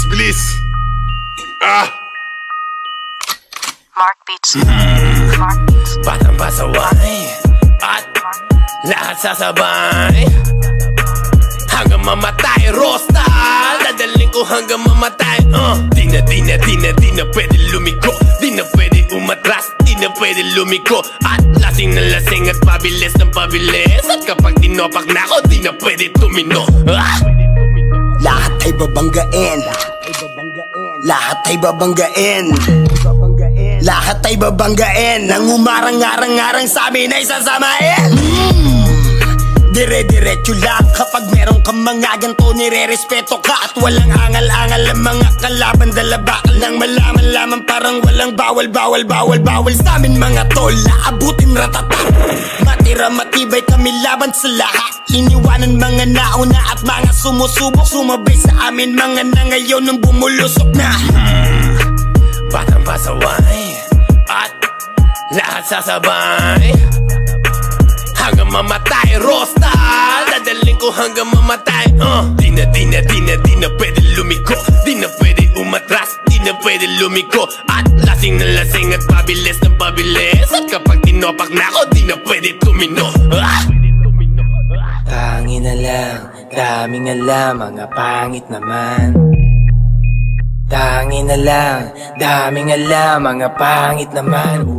bilis, bilis. Mark Beats. Mark Beats. Batang pasaway at lahat sasabay hanggang mamatay. Rosta, dadaling ko hanggang mamatay. Di na pwede lumiko, di na pwede umatras, di na pwede lumiko. At lasing na lasing at pabilis ng pabilis. At kapag tinopak na ako, di na pwede tumino. Lahat ay babanggain, lahat ay babanggain, lahat ay babanggain. Nang umarang-arang-arang sa amin ay sasamain. Dire-diretso lang kapag meron kang mga ganto, nire-respeto ka. At walang angal-angal ang mga kalaban. Dala bakal nang malaman lamang parang walang bawal sa amin mga tol. Naabutin ratata, matira matibay kami laban sa lahat. Iniwanan mga nauna at mga sumusubok, sumabay sa amin mga na ngayon nang bumulusok na. Batang pasaway at lahat sasabay hanggang mamatay. Rosta, dadaling ko hanggang mamatay. Di na pwede lumiko, di na pwede umatras, di na pwede lumiko. At lasing na lasing at pabilis ng pabilis. At kapag tinopak na ako, di na pwede tumino. Tangin na lang, daming alam, mga pangit naman. Tangin na lang, daming alam, mga pangit naman.